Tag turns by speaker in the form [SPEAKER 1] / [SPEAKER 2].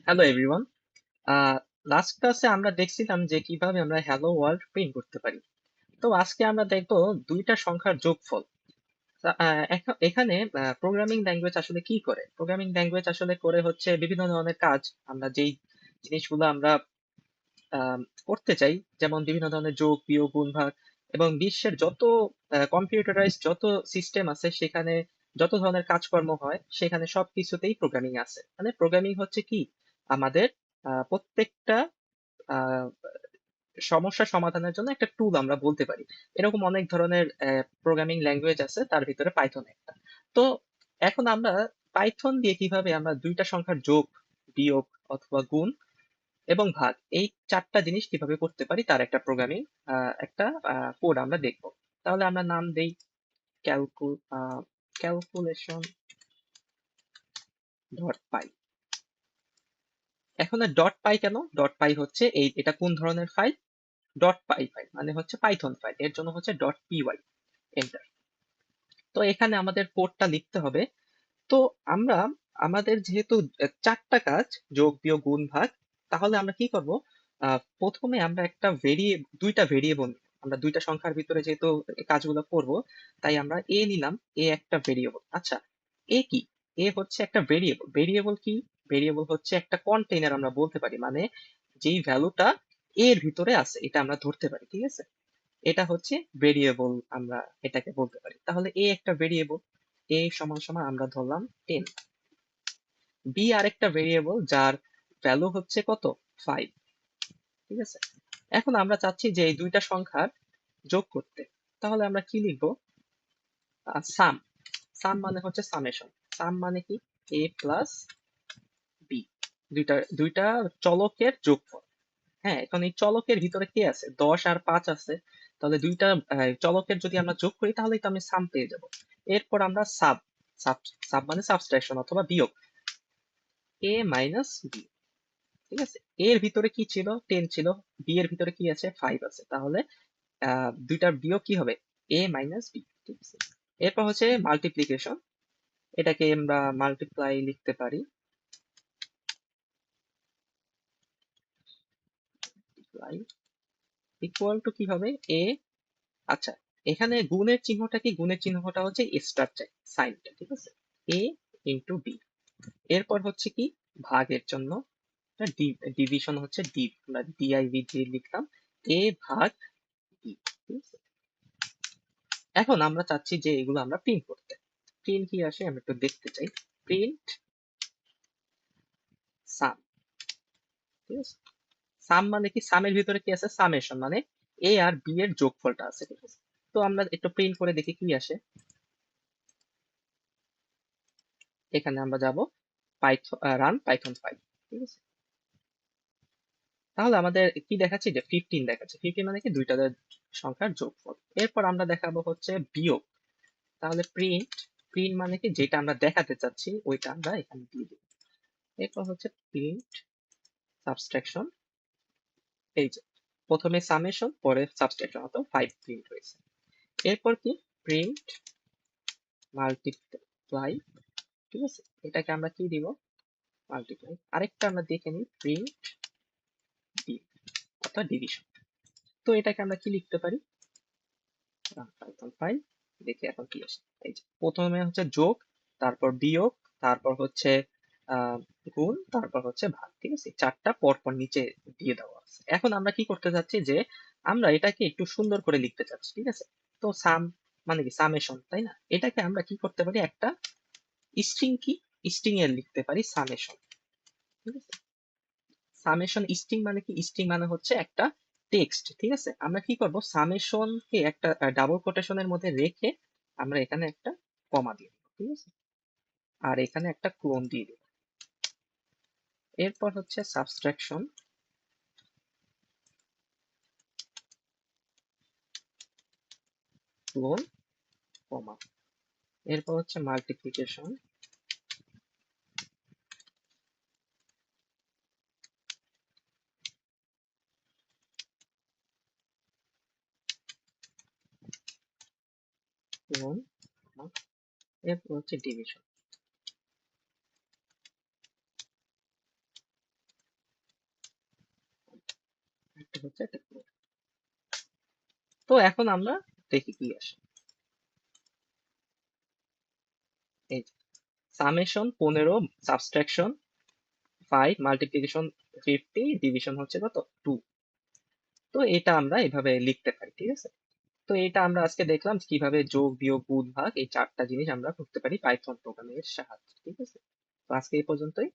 [SPEAKER 1] Hello everyone. Last ক্লাসে আমরা দেখছিলাম যে কিভাবে আমরা হ্যালো ওয়ার্ল্ড প্রিন্ট করতে পারি। তো আজকে আমরা দেখব দুইটা সংখ্যার যোগফল। এখানে প্রোগ্রামিং ল্যাঙ্গুয়েজ আসলে কি করে। প্রোগ্রামিং ল্যাঙ্গুয়েজ আসলে করে হচ্ছে বিভিন্ন ধরনের কাজ। আমরা যেই জিনিসগুলো আমরা আহ, করতে চাই, যেমন বিভিন্ন ধরনের যোগ বিয়োগ গুণ ভাগ, এবং বিশ্বের যত কম্পিউটারাইজ যত সিস্টেম আছে সেখানে যত ধরনের কাজকর্ম হয় সেখানে সবকিছুতেই প্রোগ্রামিং আছে। মানে প্রোগ্রামিং হচ্ছে কি আমাদের প্রত্যেকটা আহ, সমস্যা সমাধানের জন্য একটা টুল আমরা বলতে পারি। এরকম অনেক ধরনের প্রোগ্রামিং ল্যাঙ্গুয়েজ আছে, তার ভিতরে পাইথন একটা। তো এখন আমরা পাইথন দিয়ে কিভাবে আমরা দুইটা সংখ্যার যোগ বিয়োগ অথবা গুণ এবং ভাগ এই চারটা জিনিস কিভাবে করতে পারি তার একটা প্রোগ্রামিং একটা কোড আমরা দেখব। তাহলে আমরা নাম দেই ক্যালকুল ক্যালকুলেশন ডট পাই। এখন ডট পাই কেন? ডট পাই হচ্ছে এটা কোন ধরনের ফাইল? ডট পাই ফাইল মানে হচ্ছে পাইথন ফাইল, এর জন্য হচ্ছে ডট পিওয়াই। এন্টার। তো এখানে আমাদের কোডটা লিখতে হবে। তো আমরা আমাদের যেহেতু চারটা কাজ, যোগ বিয়োগ গুণ ভাগ, তাহলে আমরা কি করব? প্রথমে আমরা একটা দুইটা ভেরিয়েবল, আমরা দুইটা সংখ্যার ভিতরে যেহেতু এই কাজগুলো করব, তাই আমরা এ নিলাম। এ একটা ভেরিয়েবল। আচ্ছা, এ কি? এ হচ্ছে একটা ভেরিয়েবল। ভেরিয়েবল কি? ভেরিয়েবল হচ্ছে একটা কন্টেইনার আমরা বলতে পারি, মানে যেই ভ্যালুটা এর ভিতরে আছে এটা আমরা ধরতে পারি, ঠিক আছে? এটা হচ্ছে ভেরিয়েবল, আমরা এটাকে বলতে পারি। তাহলে এ একটা ভেরিয়েবল। এ সমান সমান আমরা ধরলাম 10। বি আরেকটা ভেরিয়েবল যার ভ্যালু হচ্ছে কত? 5। ঠিক আছে? এখন আমরা চাচ্ছি যে এই দুইটা সংখ্যার যোগ করতে। তাহলে আমরা কি লিখবো? সাম। সাম মানে হচ্ছে সামেশন। সাম মানে কি? এ প্লাস বি। দুইটা দুইটা চলকের যোগফল। হ্যাঁ, এখন এই চলকের ভিতরে কি আছে? 10 আর 5 আছে। তাহলে দুইটা চলকের যদি আমরা যোগ করি তাহলেই তো আমি সাম পেয়ে যাব। এরপর আমরা সাব। সাব সাব মানে সাবট্রাকশন অথবা বিয়োগ। এ মাইনাস বি। ঠিক আছে? এর ভিতরে কি ছিল? 10 ছিল। বি এর ভিতরে কি আছে? 5 আছে। তাহলে দুইটার বিয়োগ কি হবে? এ মাইনাস বি। ঠিক আছে? এরপর হচ্ছে মাল্টিপ্লিকেশন। এটাকে আমরা মাল্টিপ্লাই লিখতে পারি। ইকুয়াল টু কি হবে? এ। আচ্ছা, এখানে গুণের চিহ্নটা কি? গুণের চিহ্নটা হচ্ছে স্টার চাই, সাইনটা। ঠিক আছে? এ ইন্টু বি। এরপর হচ্ছে কি? ভাগের জন্য ডিভিশন হচ্ছে ডিভ, আমরা ডিআইভি দিয়ে লিখলাম। এ ভাগ বি। ঠিক আছে? এখন আমরা চাচ্ছি যে এগুলো আমরা প্রিন্ট করতে। প্রিন্ট কি আসে আমরা একটু দেখতে চাই। প্রিন্ট সাম। ঠিক আছে? সাম মানে কি? সামের ভিতরে কি আছে? সামেশন মানে এ আর বি এর যোগফলটা আছে। ঠিক আছে? তো আমরা একটু প্রিন্ট করে দেখি কি আসে। এখানে আমরা যাব পাইথন, রান পাইথন ফাইল। ঠিক আছে? তাহলে আমাদের কি দেখাচ্ছে? যে 15 দেখাচ্ছে। 15 মানে কি? দুইটা সংখ্যার যোগফল। এরপর আমরা দেখাবো হচ্ছে বিয়োগ। তাহলে প্রিন্ট। প্রিন্ট মানে কি? যেটা আমরা দেখাতে চাচ্ছি ওইটা আমরা এখানে দিয়ে দিব। এরপর হচ্ছে প্রিন্ট সাবট্রাকশন। এই যে প্রথমে সামেশন পরে সাবট্রাকশন, অত 5 প্রিন্ট হয়েছে। এরপর কি? Print multiply. ঠিক আছে? এটাকে আমরা কি দিব? মাল্টিপ্লাই। আরেকটা আমরা দেখে নিই, প্রিন্ট ডিভ অর্থাৎ ডিভিশন। তো এটাকে আমরা কি লিখতে পারি? Python file. দেখি এখন কি আসে। এই যে প্রথমে হচ্ছে যোগ, তারপর বিয়োগ, তারপর হচ্ছে আহ গুণ, তারপর হচ্ছে ভাগ। ঠিক আছে? চারটা পরপর নিচে দিয়ে দেওয়া আছে। এখন আমরা কি করতে চাচ্ছি যে আমরা এটাকে একটু সুন্দর করে লিখতে চাচ্ছি। ঠিক আছে? তো সাম মানে কি? সামেশন, তাই না? এটাকে আমরা কি করতে পারি? একটা স্ট্রিং, কি স্ট্রিং এর লিখতে পারি সামেশন। ঠিক আছে? সামেশন স্ট্রিং মানে কি? স্ট্রিং মানে হচ্ছে একটা টেক্সট। ঠিক আছে? আমরা কি করব? সামেশন কে একটা ডাবল কোটেশনের মধ্যে রেখে আমরা এখানে একটা কমা দিয়ে দিব। ঠিক আছে? আর এখানে একটা ক্লোন দিয়ে দিব। এরপর হচ্ছে সাবট্রাকশন, ক্লোন, কমা। এরপর হচ্ছে মাল্টিপ্লিকেশন, ক্লোন, কমা। এরপর হচ্ছে ডিভিশন। এটা হচ্ছে একটা কোড। তো এখন আমরা দেখি কি আসে। এই সামেশন 15, সাবট্রাকশন 5, মাল্টিপ্লিকেশন 50, ডিভিশন হচ্ছে কত 2। তো এটা আমরা এভাবে লিখতে পারি, ঠিক আছে। তো এটা আমরা আজকে দেখলাম কিভাবে যোগ বিয়োগ গুণ ভাগ এই চারটা জিনিস আমরা করতে পারি পাইথন প্রোগ্রামিং এর সাহায্যে, ঠিক আছে। তো আজকে এই পর্যন্তই।